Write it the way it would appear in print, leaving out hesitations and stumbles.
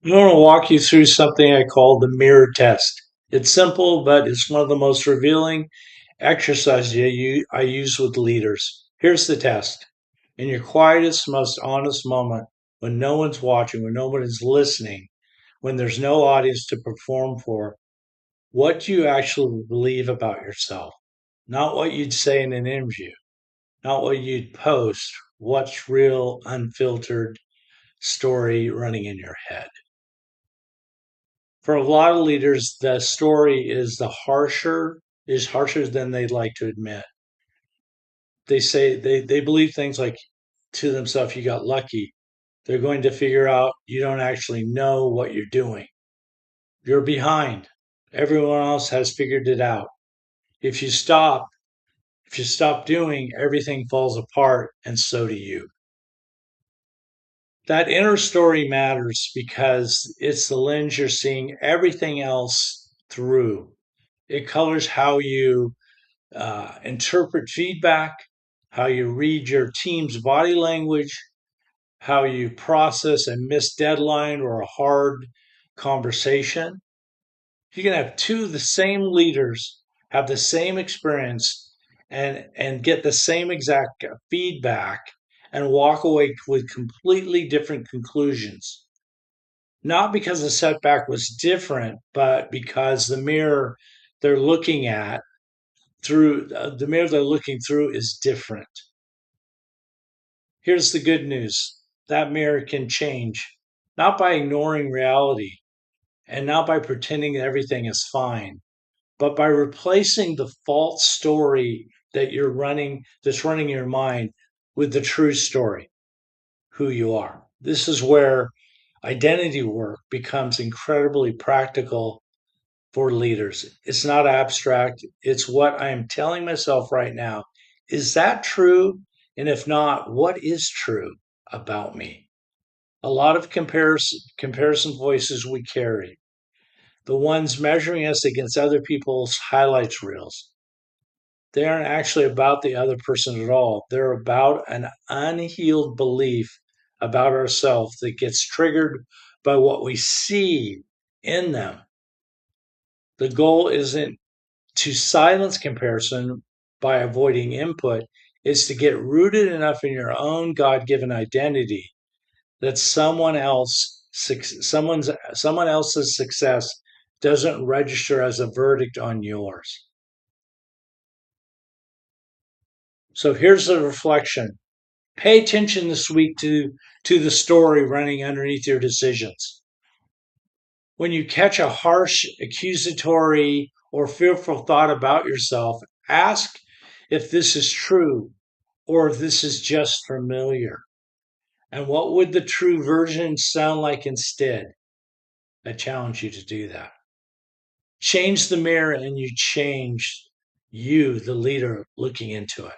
I want to walk you through something I call the mirror test. It's simple, but it's one of the most revealing exercises I use with leaders. Here's the test. In your quietest, most honest moment, when no one's watching, when no one is listening, when there's no audience to perform for, what do you actually believe about yourself? Not what you'd say in an interview, not what you'd post, what's real, unfiltered story running in your head. For a lot of leaders, the story is harsher than they'd like to admit. They say they believe things like to themselves, you got lucky. They're going to figure out you don't actually know what you're doing. You're behind. Everyone else has figured it out. If you stop, if you stop doing, everything falls apart and so do you. That inner story matters because it's the lens you're seeing everything else through. It colors how you interpret feedback, how you read your team's body language, how you process a missed deadline or a hard conversation. You can have two of the same leaders have the same experience and get the same exact feedback and walk away with completely different conclusions. Not because the setback was different, but because they're looking at the mirror they're looking through is different. Here's the good news. That mirror can change, not by ignoring reality and not by pretending that everything is fine, but by replacing the false story that's running your mind with the true story, who you are. This is where identity work becomes incredibly practical for leaders. It's not abstract, it's what I am telling myself right now. Is that true? And if not, what is true about me? A lot of comparison voices we carry, the ones measuring us against other people's highlights reels, they aren't actually about the other person at all. They're about an unhealed belief about ourselves that gets triggered by what we see in them. The goal isn't to silence comparison by avoiding input is to get rooted enough in your own God-given identity that someone else's success doesn't register as a verdict on yours. So here's the reflection. Pay attention this week to the story running underneath your decisions. When you catch a harsh, accusatory, or fearful thought about yourself, ask if this is true or if this is just familiar. And what would the true version sound like instead? I challenge you to do that. Change the mirror and you change you, the leader, looking into it.